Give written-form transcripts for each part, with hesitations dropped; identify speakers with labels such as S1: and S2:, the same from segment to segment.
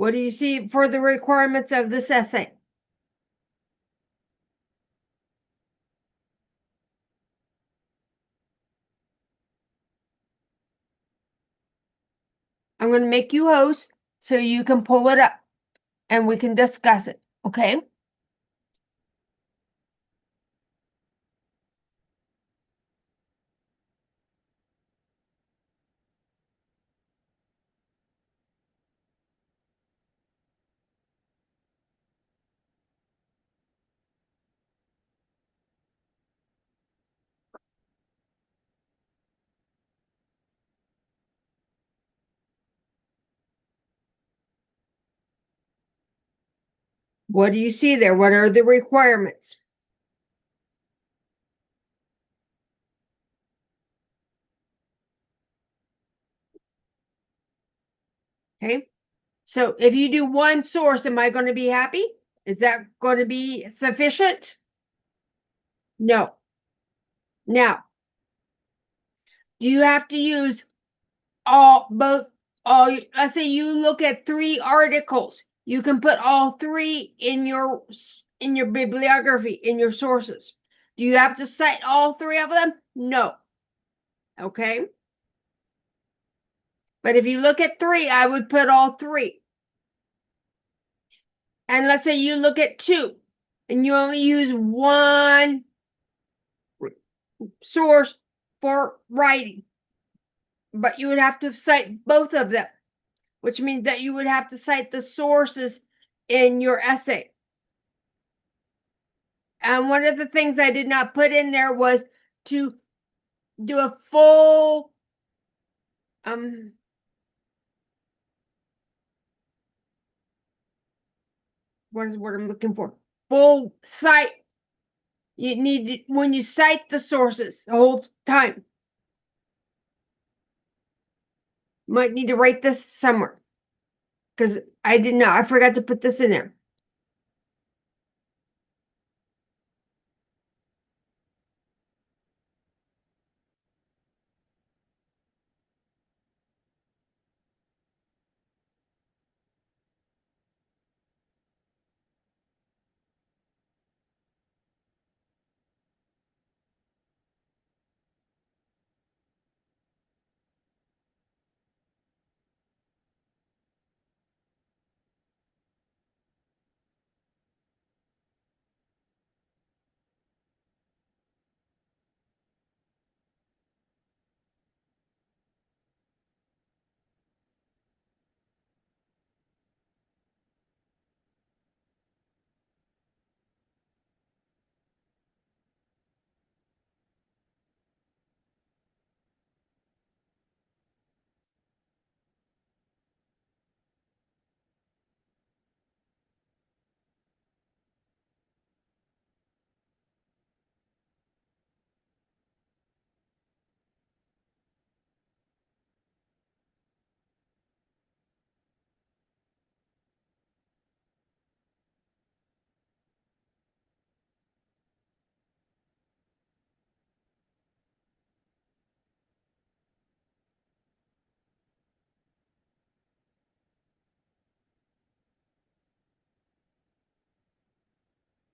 S1: What do you see for the requirements of this essay? I'm going to make you host so you can pull it up and we can discuss it, okay? What do you see there? What are the requirements? Okay, so if you do one source, am I going to be happy? Is that going to be sufficient? No. Now, do you have to use let's say you look at 3 articles. You can put all 3 in your bibliography, in your sources. Do you have to cite all 3 of them? No. Okay. But if you look at 3, I would put all 3. And let's say you look at 2 and you only use one source for writing, but you would have to cite both of them, which means that you would have to cite the sources in your essay. And one of the things I did not put in there was to do a full what is the word I'm looking for? Full cite. You need to, when you cite the sources the whole time. You might need to write this somewhere because I did not. I forgot to put this in there.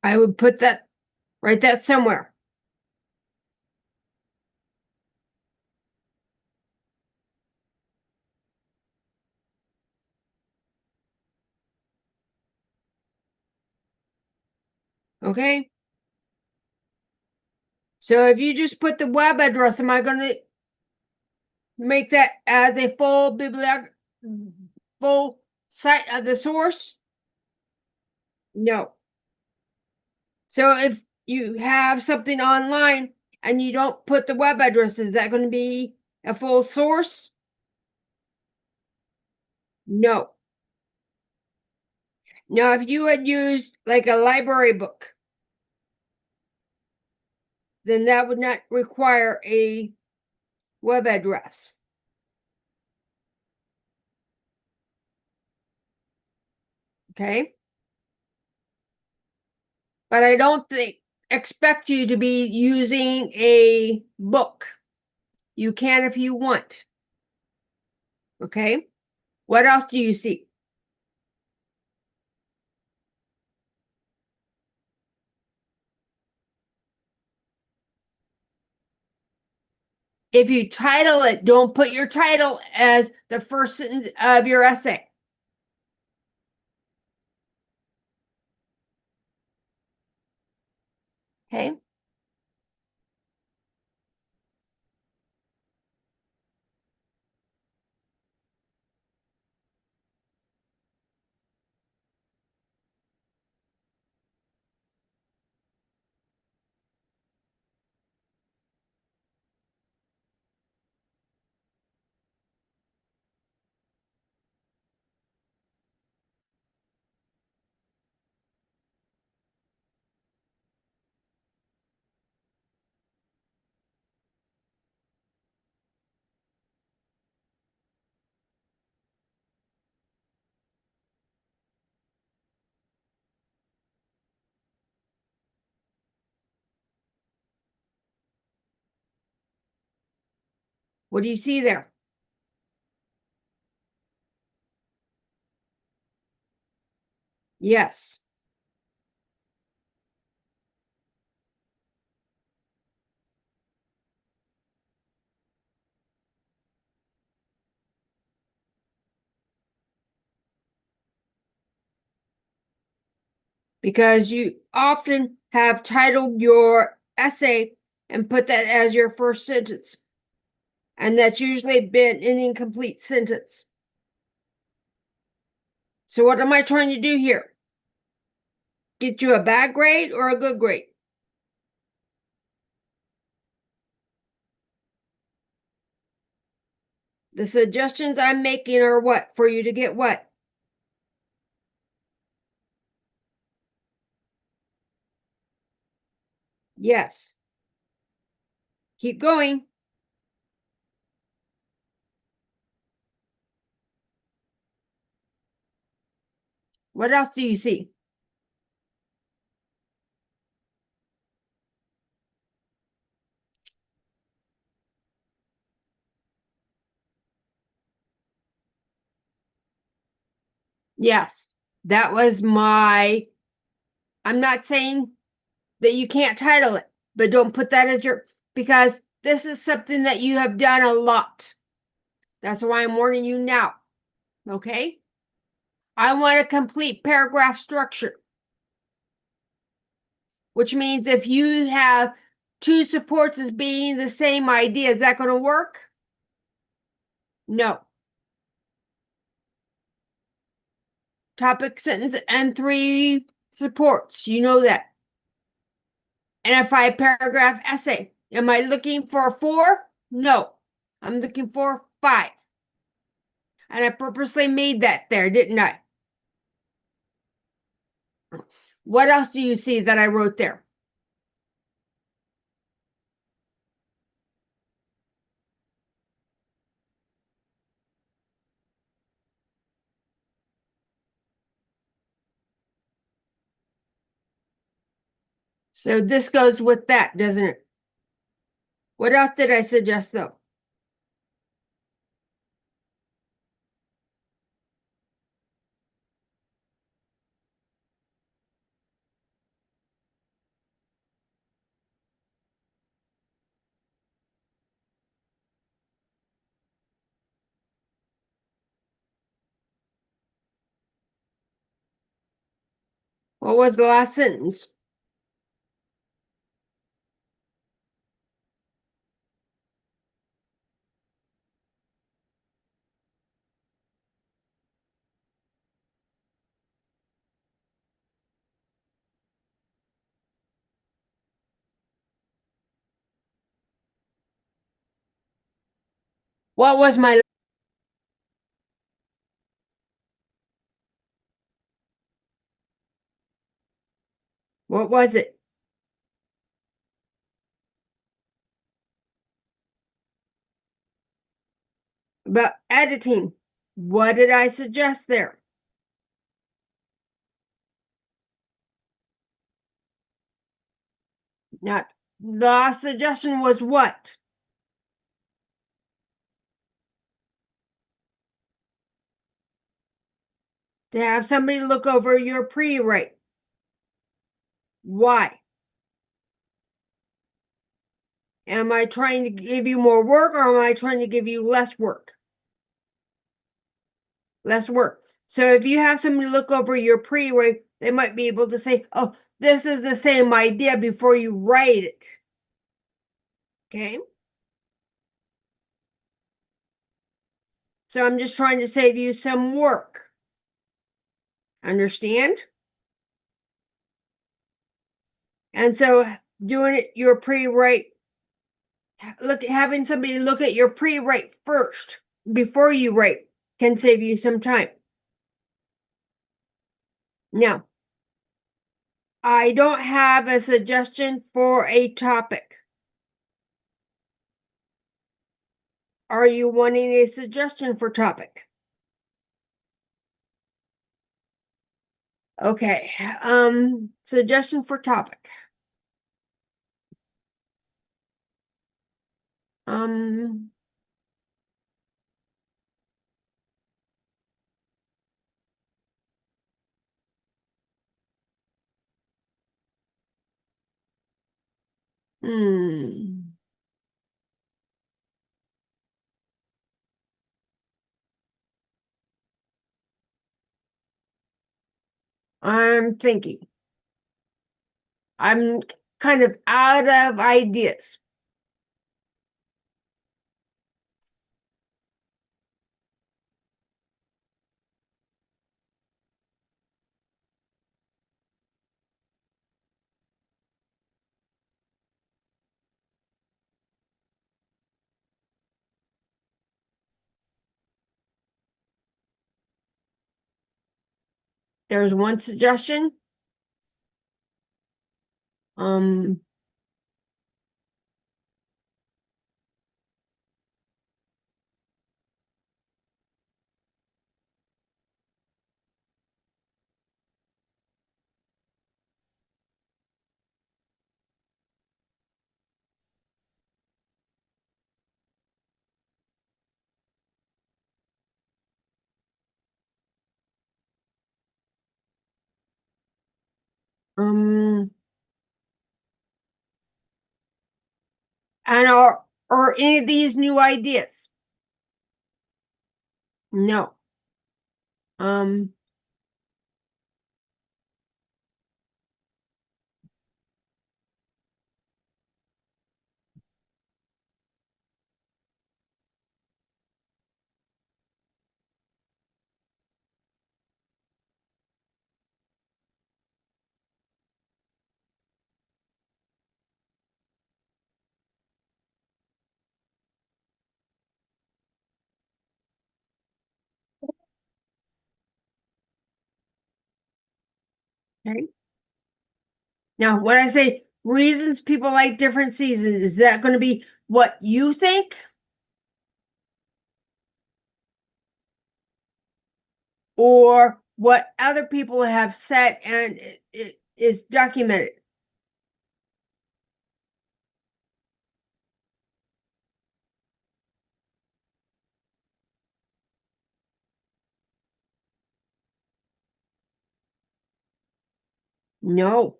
S1: I would put that, write that somewhere. Okay. So if you just put the web address, am I going to make that as a full full site of the source? No. So if you have something online and you don't put the web address, is that going to be a full source? No. Now, if you had used like a library book, then that would not require a web address. Okay. But I don't expect you to be using a book. You can if you want. Okay. What else do you see? If you title it, don't put your title as the first sentence of your essay. Okay? What do you see there? Yes. Because you often have titled your essay and put that as your first sentence. And that's usually been an incomplete sentence. So what am I trying to do here? Get you a bad grade or a good grade? The suggestions I'm making are what? For you to get what? Yes. Keep going. What else do you see? Yes. That was I'm not saying that you can't title it, but don't put that as because this is something that you have done a lot. That's why I'm warning you now. Okay? I want a complete paragraph structure, which means if you have two supports as being the same idea, is that going to work? No. Topic, sentence, and three supports. You know that. And a 5-paragraph essay. Am I looking for 4? No. I'm looking for 5. And I purposely made that there, didn't I? What else do you see that I wrote there? So this goes with that, doesn't it? What else did I suggest though? What was the last sentence? What was my what was it? About editing. What did I suggest there? Not the last suggestion was what? To have somebody look over your pre-write. Why? Am I trying to give you more work or am I trying to give you less work? Less work. So if you have somebody look over your pre-write, they might be able to say, oh, this is the same idea before you write it. Okay? So I'm just trying to save you some work. Understand? And so doing it your pre-write, having somebody look at your pre-write first before you write can save you some time. Now, I don't have a suggestion for a topic. Are you wanting a suggestion for topic? Okay, suggestion for topic. Um, hmm. I'm thinking. I'm kind of out of ideas. There's one suggestion. Um, um, and are any of these new ideas? No. Um, okay. Now, when I say reasons people like different seasons, is that going to be what you think? Or what other people have said and it is documented? No.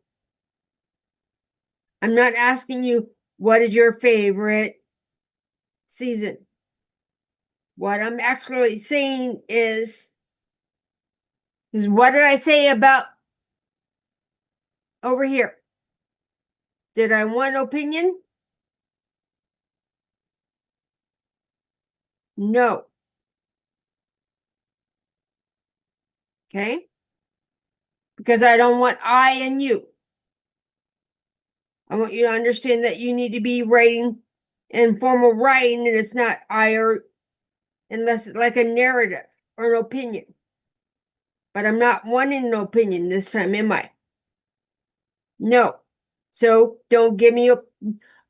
S1: I'm not asking you what is your favorite season. What I'm actually saying is what did I say about over here? Did I want opinion? No. Okay? Because I don't want I and you. I want you to understand that you need to be writing in formal writing and it's not I or unless it's like a narrative or an opinion. But I'm not wanting an opinion this time, am I? No. So don't give me a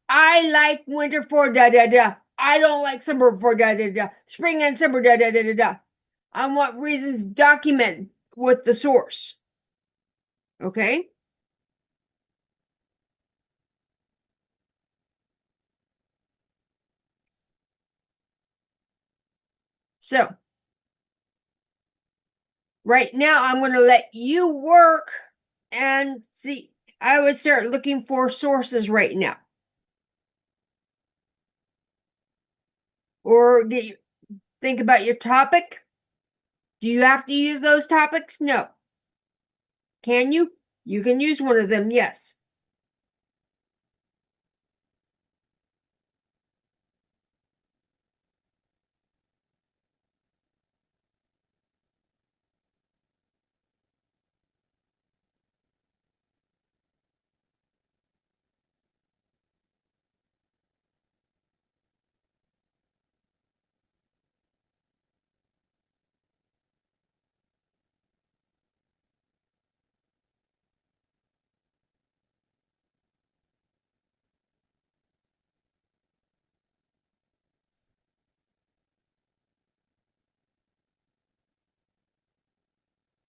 S1: I like winter for da da da. I don't like summer for da da da. Spring and summer da da da da da. I want reasons documented with the source. Okay? So right now I'm going to let you work and see. I would start looking for sources right now. or think about your topic. Do you have to use those topics? No. Can you? You can use one of them, yes.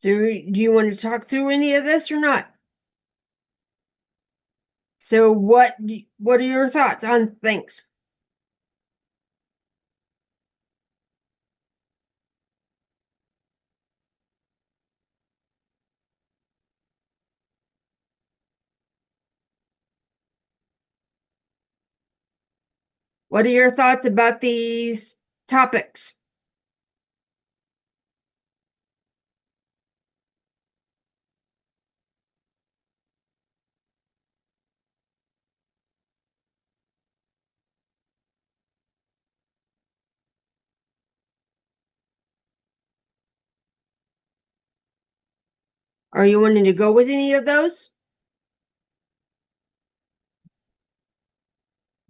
S1: So, do you want to talk through any of this or not? So, what are your thoughts on things? What are your thoughts about these topics? Are you wanting to go with any of those?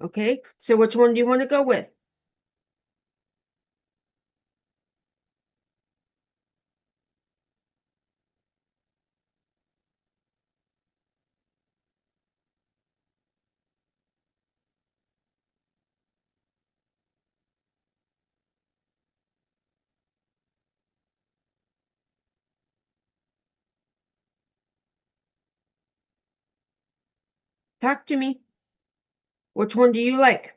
S1: Okay, so which one do you want to go with? Talk to me. Which one do you like?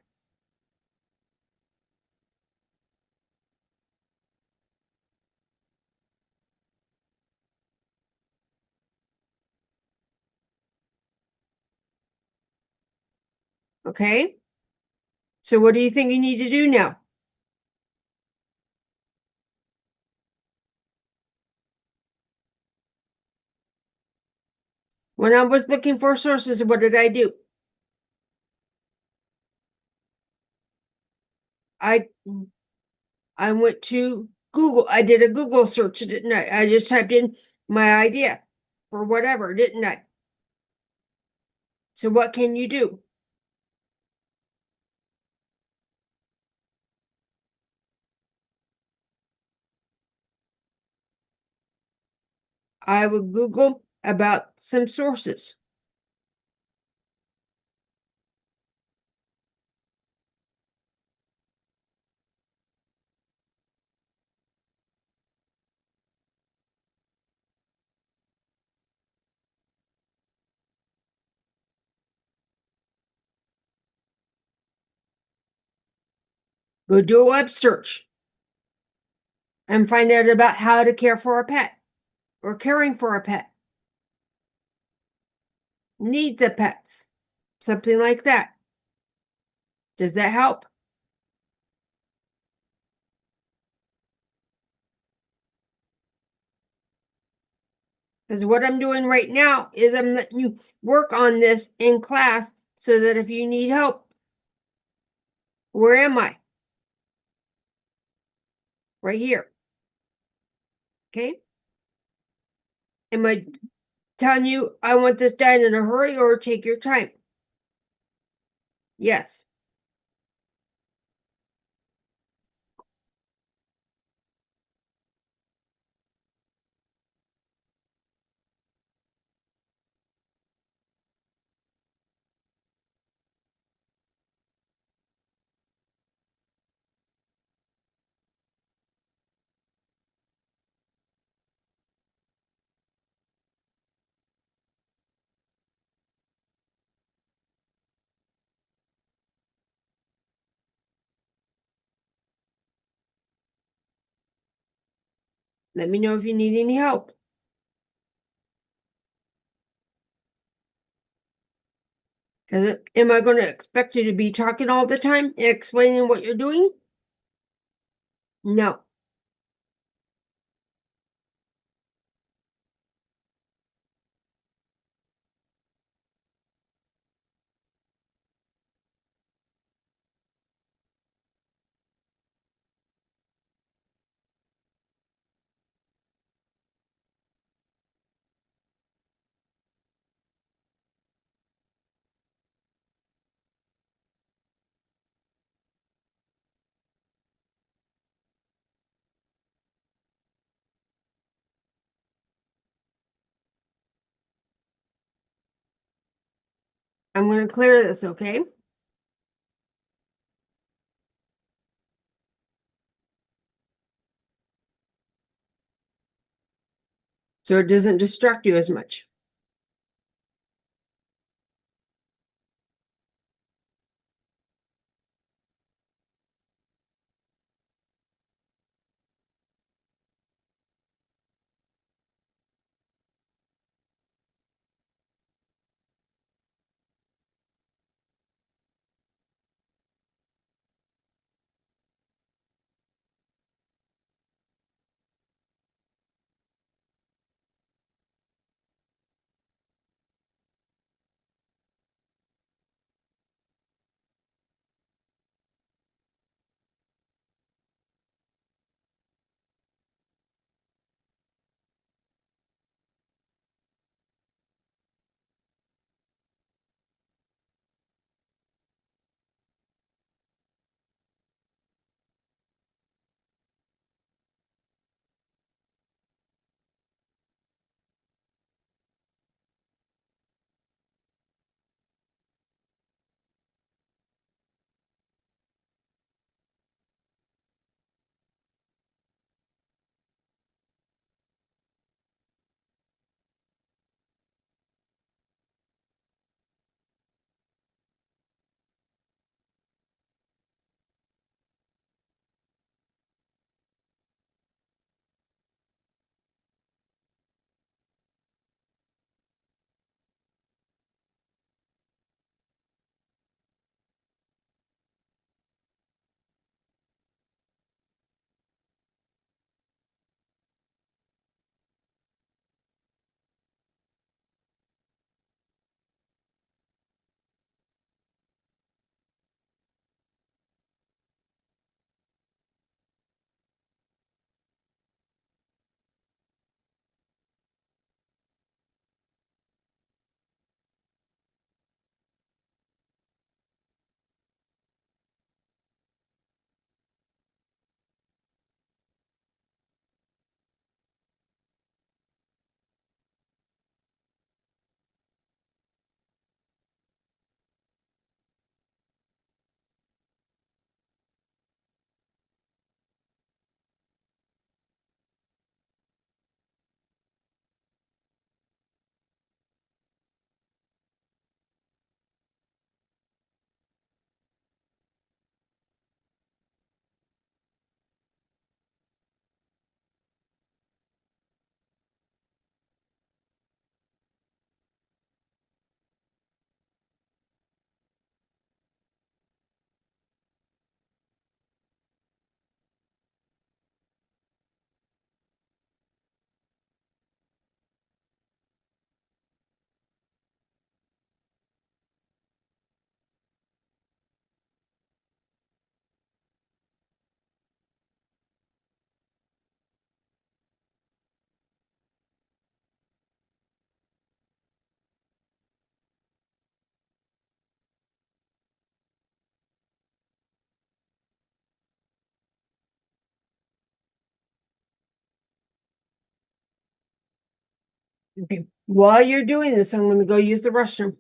S1: Okay, so what do you think you need to do now? When I was looking for sources, what did I do? I I went to Google. I did a Google search, didn't I? I just typed in my idea for whatever, didn't I? So what can you do? I would Google about some sources. Go do a web search and find out about how to care for a pet or caring for a pet, needs of pets, something like that. Does that help? Because what I'm doing right now is I'm letting you work on this in class so that if you need help, where am I? Right here. Okay. Am I telling you I want this done in a hurry or take your time? Yes. Let me know if you need any help. Because am I going to expect you to be talking all the time and explaining what you're doing? No. I'm going to clear this, okay? So it doesn't distract you as much. Okay. While you're doing this, I'm going to go use the restroom.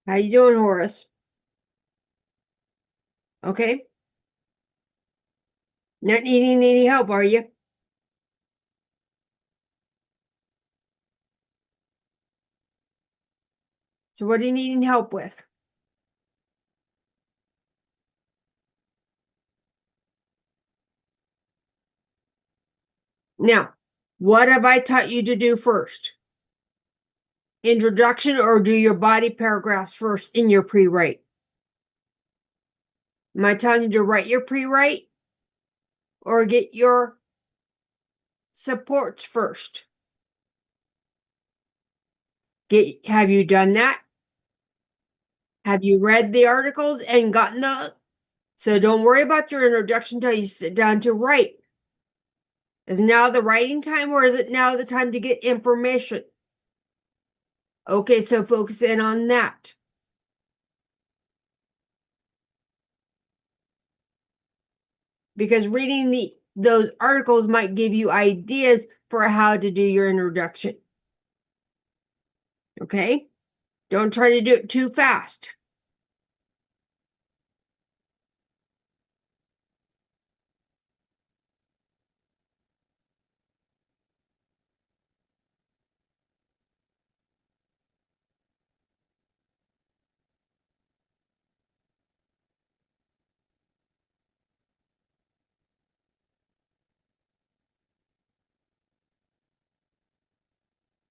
S1: How you doing, Horace? Okay. Not needing any help, are you? So what are you needing help with? Now, what have I taught you to do first? Introduction or do your body paragraphs first in your pre-write? Am I telling you to write your pre-write or get your supports first? Have you done that? Have you read the articles and gotten the? So don't worry about your introduction until you sit down to write. Is now the writing time or is it now the time to get information? Okay, so focus in on that. Because reading those articles might give you ideas for how to do your introduction. Okay? Don't try to do it too fast.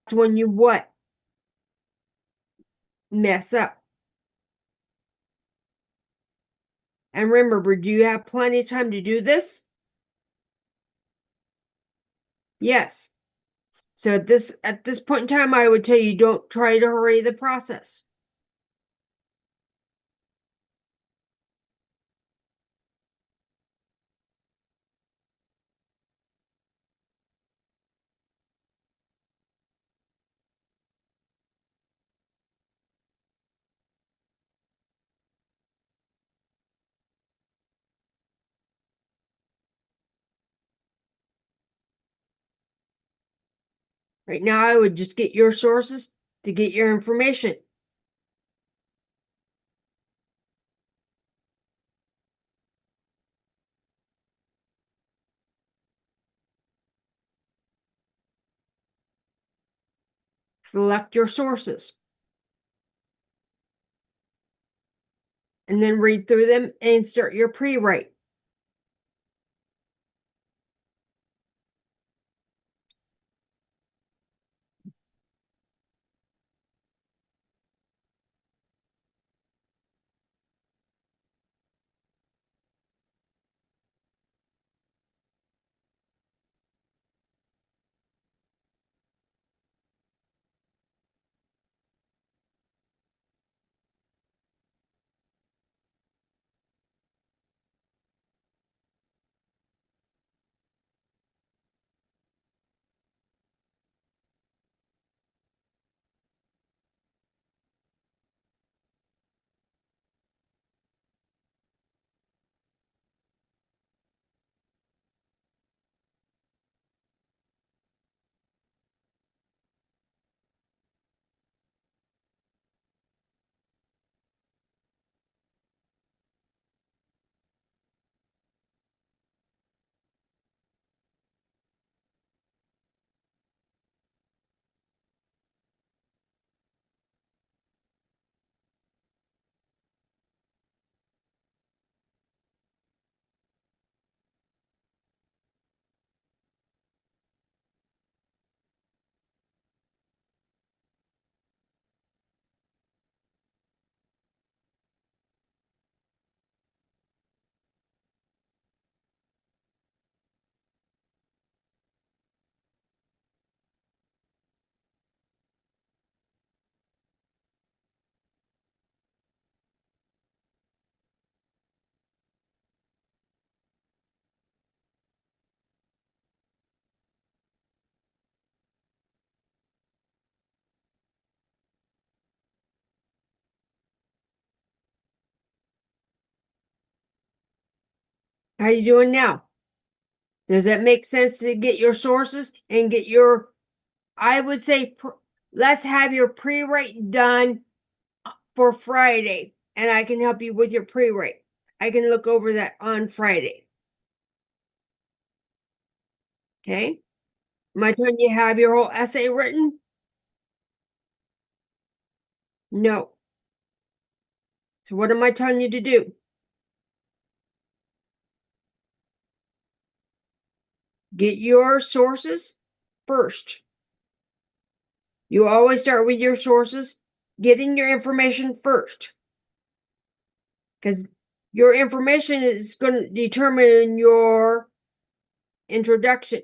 S1: That's when you what? Mess up. And remember, do you have plenty of time to do this? Yes. So at this point in time, I would tell you don't try to hurry the process. Right now, I would just get your sources to get your information. Select your sources. And then read through them and start your pre-write. How you doing now? Does that make sense to get your sources and get your, I would say, let's have your pre-write done for Friday, and I can help you with your pre-write. I can look over that on Friday. Okay? Am I telling you have your whole essay written? No. So what am I telling you to do? Get your sources first. You always start with your sources, getting your information first. Because your information is going to determine your introduction.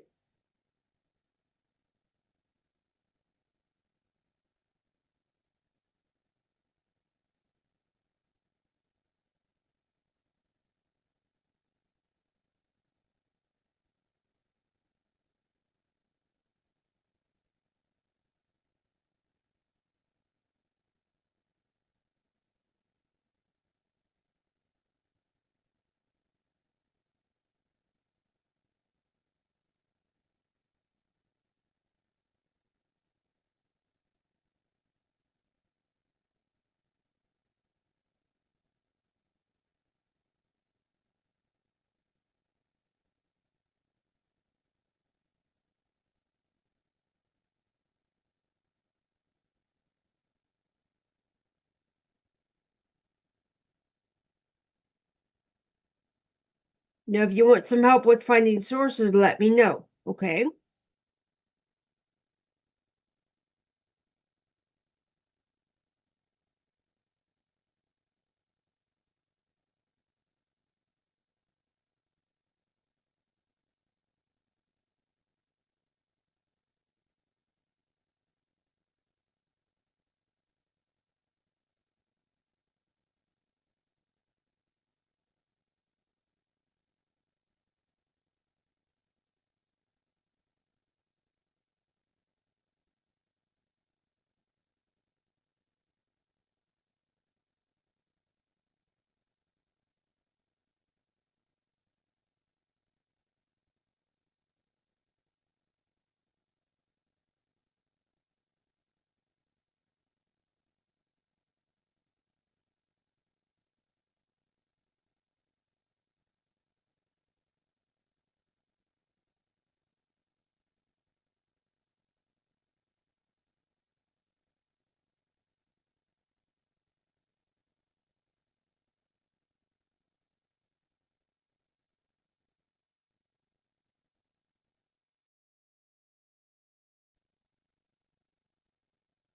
S1: Now, if you want some help with finding sources, let me know, okay?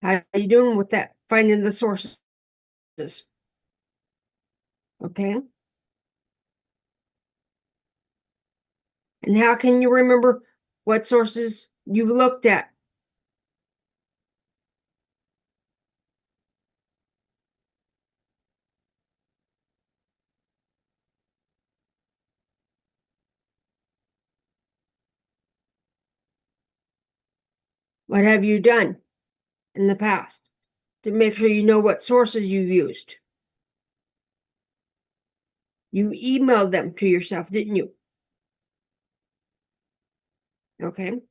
S1: How you doing with that? Finding the sources, okay? And how can you remember what sources you've looked at? What have you done in the past to make sure you know what sources you used? You emailed them to yourself, didn't you? Okay.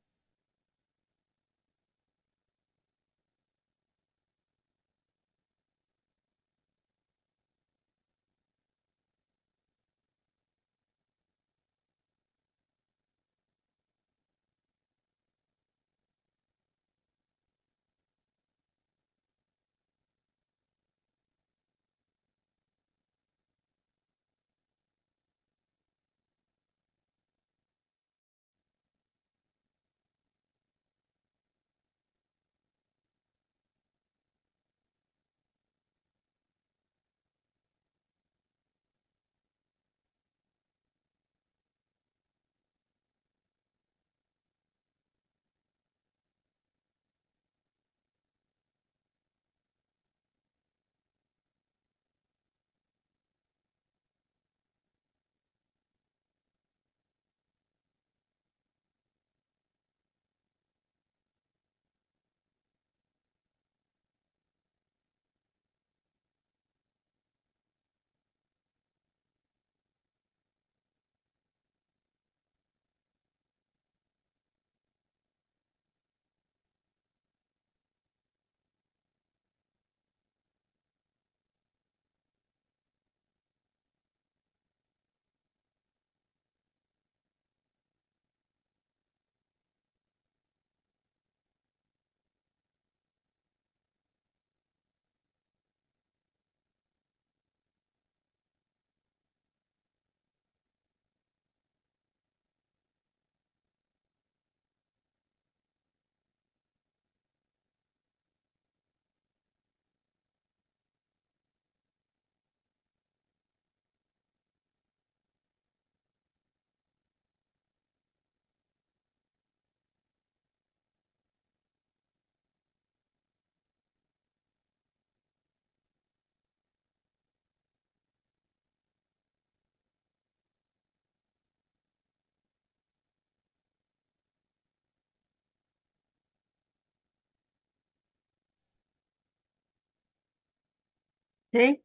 S1: Okay?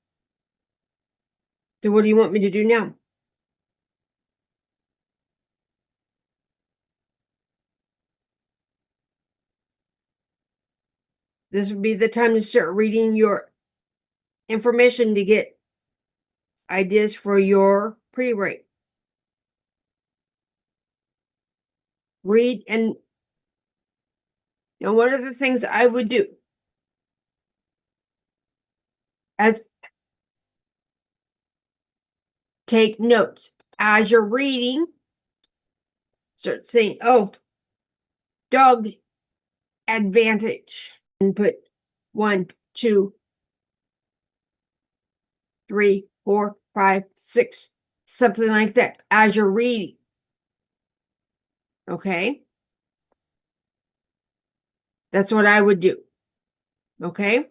S1: So what do you want me to do now? This would be the time to start reading your information to get ideas for your pre-write. Read, and one of the things I would do as take notes as you're reading. Start saying, "Oh, dog advantage," and put 1, 2, 3, 4, 5, 6, something like that as you're reading. Okay? That's what I would do. Okay?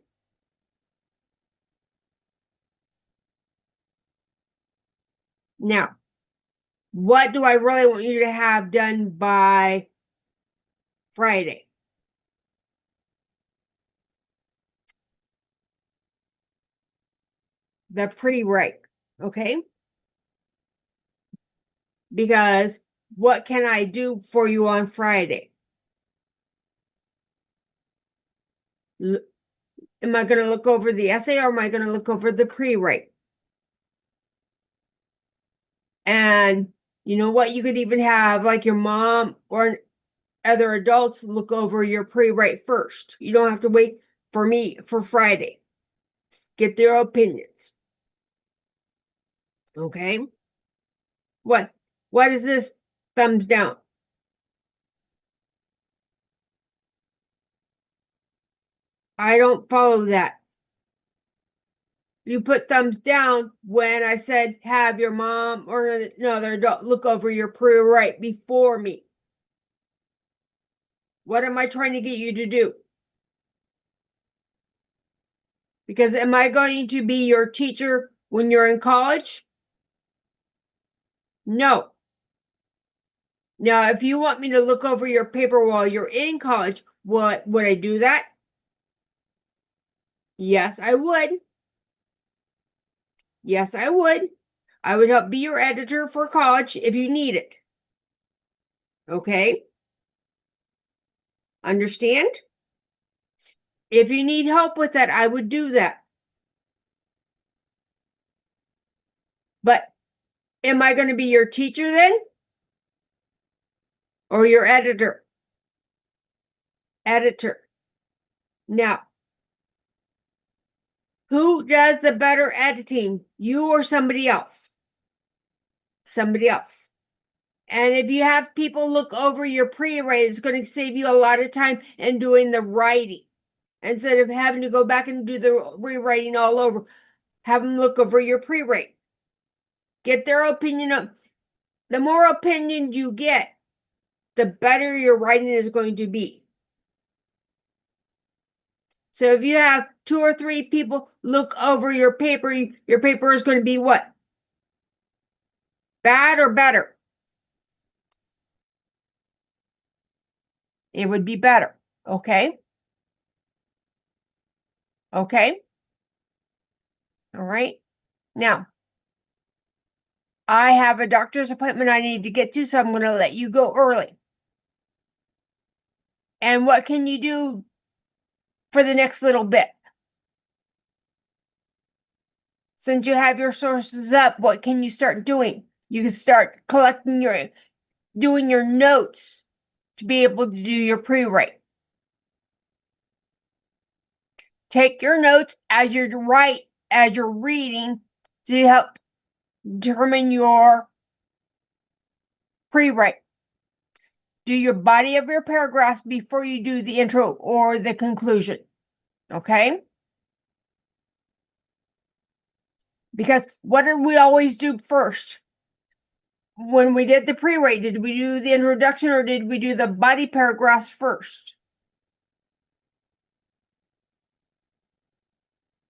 S1: Now, what do I really want you to have done by Friday? The pre-write. Okay? Because what can I do for you on Friday? Am I going to look over the essay, or am I going to look over the pre-write? And you know what? You could even have like your mom or other adults look over your pre-write first. You don't have to wait for me for Friday. Get their opinions. Okay? What? What is this thumbs down? I don't follow that. You put thumbs down when I said have your mom or another adult look over your pre-write before me. What am I trying to get you to do? Because am I going to be your teacher when you're in college? No. Now, if you want me to look over your paper while you're in college, would I do that? Yes, I would. Yes, I would. I would help be your editor for college if you need it. Okay? Understand? If you need help with that, I would do that. But am I going to be your teacher then? Or your editor? Editor. Now, who does the better editing? You or somebody else? Somebody else. And if you have people look over your pre-write, it's going to save you a lot of time in doing the writing. Instead of having to go back and do the rewriting all over, have them look over your pre-write. Get their opinion up. The more opinions you get, the better your writing is going to be. So if you have 2 or 3 people look over your paper is going to be what? Bad or better? It would be better. Okay? Okay? All right. Now, I have a doctor's appointment I need to get to, so I'm going to let you go early. And what can you do for the next little bit? Since you have your sources up, what can you start doing? You can start doing your notes to be able to do your pre-write. Take your notes as you're reading to help determine your pre-write. Do your body of your paragraphs before you do the intro or the conclusion. Okay? Because what did we always do first? When we did the pre-write, did we do the introduction or did we do the body paragraphs first?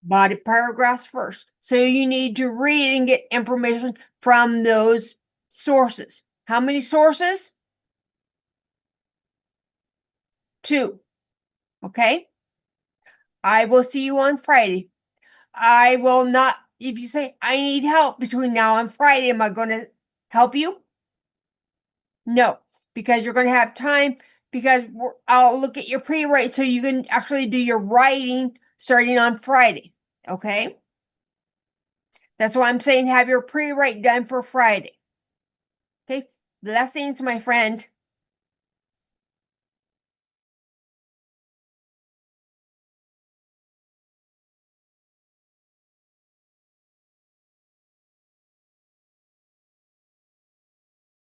S1: Body paragraphs first. So you need to read and get information from those sources. How many sources? 2. Okay? I will see you on Friday. I will not, if you say, I need help between now and Friday, am I going to help you? No, because you're going to have time, because I'll look at your pre-write so you can actually do your writing starting on Friday. Okay? That's why I'm saying have your pre-write done for Friday. Okay? Blessings, my friend.